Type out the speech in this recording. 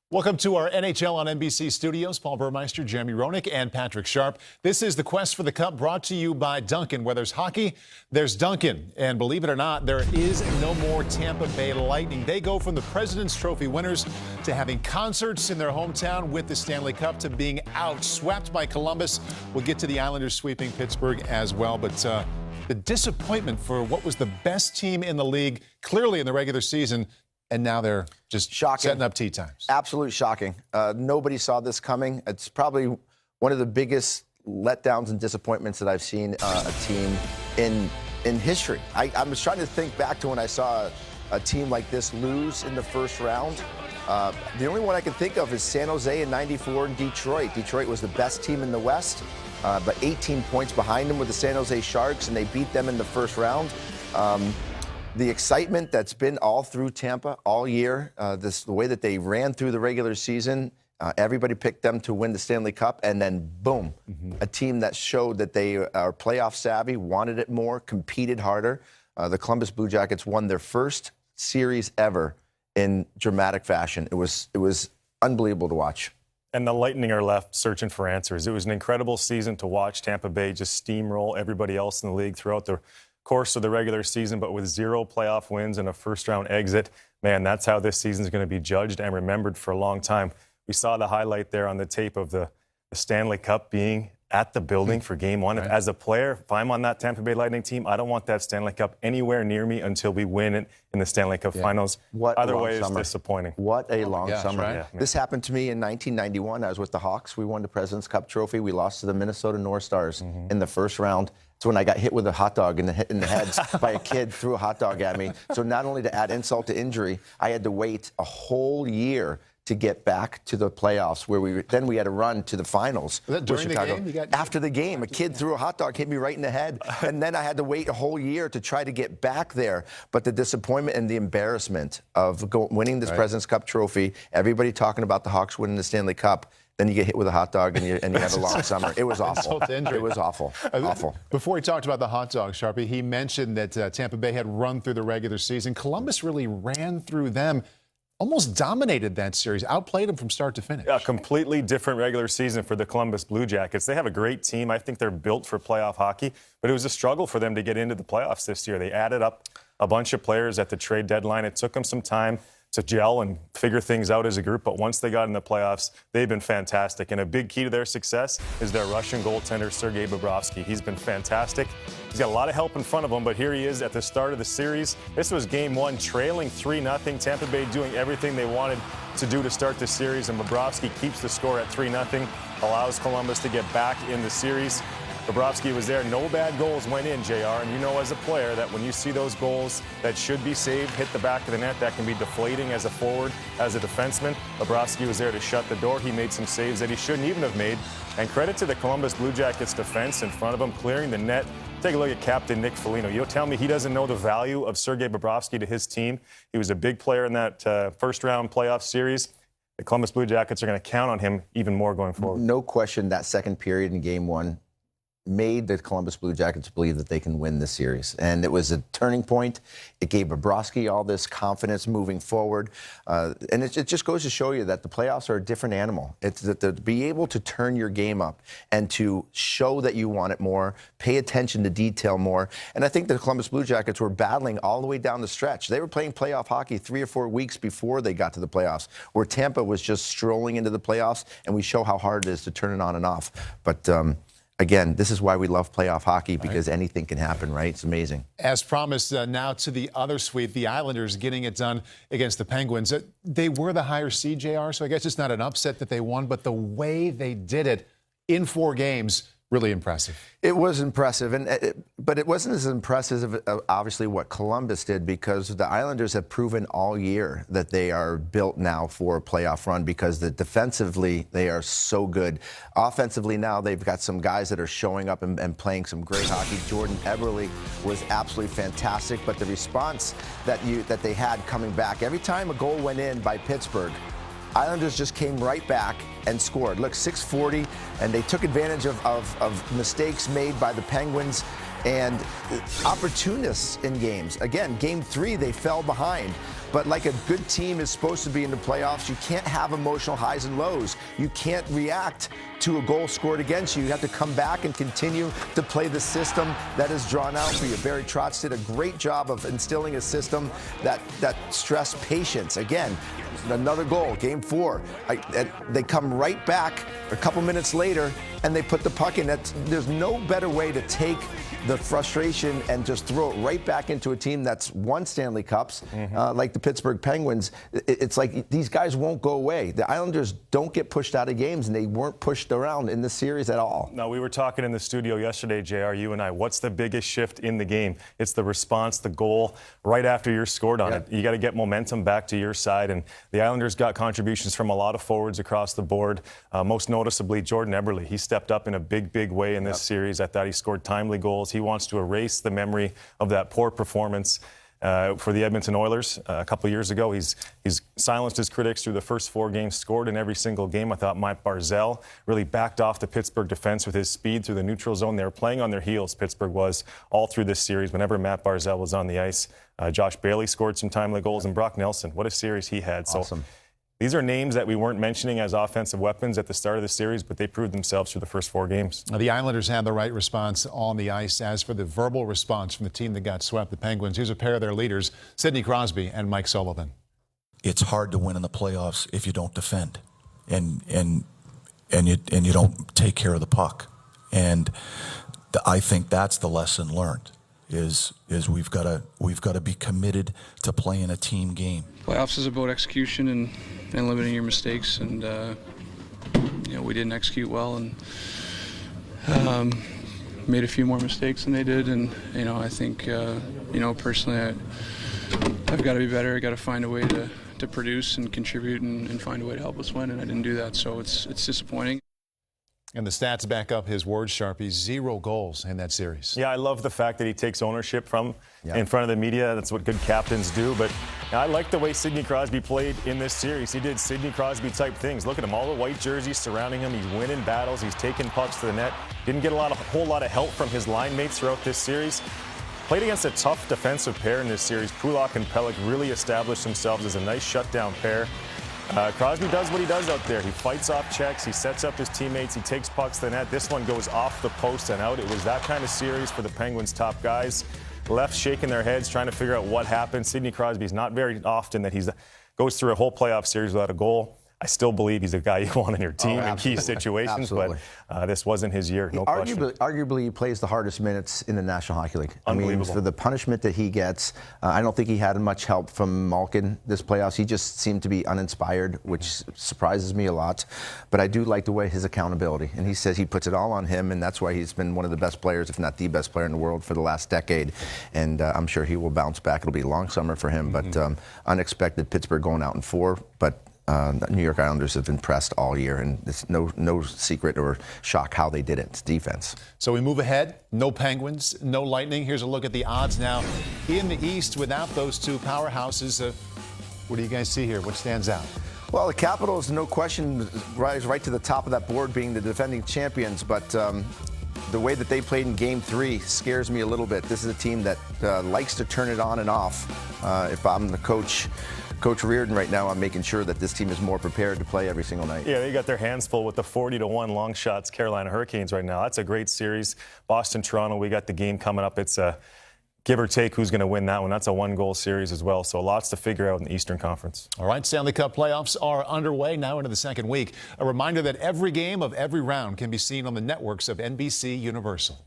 Welcome to our NHL on NBC studios. Paul Burmeister, Jeremy Roenick, and Patrick Sharp. This is the Quest for the Cup brought to you by Dunkin'. Where there's hockey, there's Dunkin'. And believe it or not, there is no more Tampa Bay Lightning. They go from the President's Trophy winners to having concerts in their hometown with the Stanley Cup to being outswept by Columbus. We'll get to the Islanders sweeping Pittsburgh as well. But the disappointment for what was the best team in the league, clearly in the regular season, and now they're just setting up tea times. Absolutely shocking. Nobody saw this coming. It's probably one of the biggest letdowns and disappointments that I've seen a team in history. I was trying to think back to when I saw a team like this lose in the first round. The only one I can think of is San Jose in '94 and Detroit. Detroit was the best team in the West, but 18 points behind them with the San Jose Sharks, and they beat them in the first round. The excitement that's been all through Tampa all year, the way that they ran through the regular season, everybody picked them to win the Stanley Cup, and then boom, a team that showed that they are playoff savvy, wanted it more, competed harder. The Columbus Blue Jackets won their first series ever in dramatic fashion. It was unbelievable to watch. And the Lightning are left searching for answers. It was an incredible season to watch Tampa Bay just steamroll everybody else in the league throughout the course of the regular season, but with 0 playoff wins and a first-round exit. Man, that's how this season is going to be judged and remembered for a long time. We saw the highlight there on the tape of the Stanley Cup being at the building for Game 1. Right. As a player, if I'm on that Tampa Bay Lightning team, I don't want that Stanley Cup anywhere near me until we win it in the Stanley Cup Finals. Otherwise, it's disappointing. What a long summer. Right? Yeah, this happened to me in 1991. I was with the Hawks. We won the President's Cup trophy. We lost to the Minnesota North Stars in the first round. It's when I got hit with a hot dog in the head by a kid, threw a hot dog at me. So not only to add insult to injury, I had to wait a whole year to get back to the playoffs, where we had to run to the finals. Was that during the game? After the game, a kid threw a hot dog, hit me right in the head, and then I had to wait a whole year to try to get back there. But the disappointment and the embarrassment of winning this President's Cup trophy, everybody talking about the Hawks winning the Stanley Cup, then you get hit with a hot dog and you have a long summer. It was awful. It was awful. Awful. Before he talked about the hot dog, Sharpie, he mentioned that Tampa Bay had run through the regular season. Columbus really ran through them, almost dominated that series, outplayed them from start to finish. A completely different regular season for the Columbus Blue Jackets. They have a great team. I think they're built for playoff hockey, but it was a struggle for them to get into the playoffs this year. They added up a bunch of players at the trade deadline. It took them some time to gel and figure things out as a group, but once they got in the playoffs, they've been fantastic. And a big key to their success is their Russian goaltender, Sergei Bobrovsky. He's been fantastic. He's got a lot of help in front of him, but here he is at the start of the series. This was Game 1, trailing 3-0. Tampa Bay doing everything they wanted to do to start the series, and Bobrovsky keeps the score at 3-0, allows Columbus to get back in the series. Bobrovsky was there. No bad goals went in, JR. And you know as a player that when you see those goals that should be saved hit the back of the net, that can be deflating as a forward, as a defenseman. Bobrovsky was there to shut the door. He made some saves that he shouldn't even have made. And credit to the Columbus Blue Jackets defense in front of him, clearing the net. Take a look at Captain Nick Foligno. You'll tell me he doesn't know the value of Sergei Bobrovsky to his team. He was a big player in that first-round playoff series. The Columbus Blue Jackets are going to count on him even more going forward. No question that second period in Game 1 made the Columbus Blue Jackets believe that they can win this series. And it was a turning point. It gave Bobrovsky all this confidence moving forward. And it just goes to show you that the playoffs are a different animal. It's that to be able to turn your game up and to show that you want it more, pay attention to detail more. And I think the Columbus Blue Jackets were battling all the way down the stretch. They were playing playoff hockey 3 or 4 weeks before they got to the playoffs, where Tampa was just strolling into the playoffs, and we show how hard it is to turn it on and off. But again, this is why we love playoff hockey, because anything can happen, right? It's amazing. As promised, now to the other sweep, the Islanders getting it done against the Penguins. They were the higher seed, JR, so I guess it's not an upset that they won, but the way they did it in 4 games, really impressive. It was impressive, but it wasn't as impressive as obviously what Columbus did, because the Islanders have proven all year that they are built now for a playoff run, because defensively they are so good. Offensively now they've got some guys that are showing up and playing some great hockey. Jordan Eberle was absolutely fantastic, but the response that they had coming back, every time a goal went in by Pittsburgh, Islanders just came right back and scored. Look, 6:40, and they took advantage of mistakes made by the Penguins and opportunists in games. Again, Game 3, they fell behind. But like a good team is supposed to be in the playoffs, you can't have emotional highs and lows. You can't react to a goal scored against you. You have to come back and continue to play the system that is drawn out for you. Barry Trotz did a great job of instilling a system that stressed patience. Again, another goal, game 4. They come right back a couple minutes later and they put the puck in. There's no better way to take the frustration and just throw it right back into a team that's won Stanley Cups, like the Pittsburgh Penguins. It's like these guys won't go away. The Islanders don't get pushed out of games, and they weren't pushed around in this series at all. No, we were talking in the studio yesterday, JR, you and I. What's the biggest shift in the game? It's the response, the goal, right after you're scored on it. You got to get momentum back to your side, and the Islanders got contributions from a lot of forwards across the board. Most noticeably, Jordan Eberle. He stepped up in a big way in this series. I thought he scored timely goals. He wants to erase the memory of that poor performance for the Edmonton Oilers a couple of years ago. He's silenced his critics through the first 4 games, scored in every single game. I thought Mike Barzal really backed off the Pittsburgh defense with his speed through the neutral zone. They were playing on their heels, Pittsburgh was, all through this series. Whenever Matt Barzal was on the ice, Josh Bailey scored some timely goals, and Brock Nelson, what a series he had. Awesome. So these are names that we weren't mentioning as offensive weapons at the start of the series, but they proved themselves through the first 4 games. The Islanders had the right response on the ice. As for the verbal response from the team that got swept, the Penguins, here's a pair of their leaders, Sidney Crosby and Mike Sullivan. It's hard to win in the playoffs if you don't defend and you don't take care of the puck. And I think that's the lesson learned. Is we've got to be committed to playing a team game. Playoffs is about execution and limiting your mistakes, and we didn't execute well and made a few more mistakes than they did, and I think personally I've got to be better. I got to find a way to produce and contribute and find a way to help us win, and I didn't do that, so it's disappointing. And the stats back up his words, Sharpie. 0 goals in that series. Yeah, I love the fact that he takes ownership in front of the media. That's what good captains do. But I like the way Sidney Crosby played in this series. He did Sidney Crosby-type things. Look at him, all the white jerseys surrounding him. He's winning battles. He's taking pucks to the net. Didn't get a whole lot of help from his line mates throughout this series. Played against a tough defensive pair in this series. Pulock and Pelech really established themselves as a nice shutdown pair. Crosby does what he does out there. He fights off checks. He sets up his teammates. He takes pucks to the net. This one goes off the post and out. It was that kind of series for the Penguins' top guys. Left shaking their heads, trying to figure out what happened. Sidney Crosby's not very often that he goes through a whole playoff series without a goal. I still believe he's a guy you want in your team in key situations, but this wasn't his year, no question. Arguably, he plays the hardest minutes in the National Hockey League. Unbelievable. I mean, for the punishment that he gets, I don't think he had much help from Malkin this playoffs. He just seemed to be uninspired, which surprises me a lot. But I do like the way his accountability, and he says he puts it all on him, and that's why he's been one of the best players, if not the best player in the world for the last decade. And I'm sure he will bounce back. It'll be a long summer for him, but unexpected Pittsburgh going out in 4, but the New York Islanders have impressed all year, and it's no secret or shock how they did it. It's defense. So we move ahead. No Penguins, no Lightning. Here's a look at the odds now in the East without those 2 powerhouses. What do you guys see here? What stands out? Well, the Capitals, no question, rise right to the top of that board, being the defending champions, but the way that they played in Game 3 scares me a little bit. This is a team that likes to turn it on and off. If I'm the Coach Reardon right now, I'm making sure that this team is more prepared to play every single night. Yeah, they got their hands full with the 40-1 long shots Carolina Hurricanes right now. That's a great series. Boston-Toronto, we got the game coming up. It's a give or take who's going to win that one. That's a 1-goal series as well. So lots to figure out in the Eastern Conference. All right, Stanley Cup playoffs are underway now into the second week. A reminder that every game of every round can be seen on the networks of NBC Universal.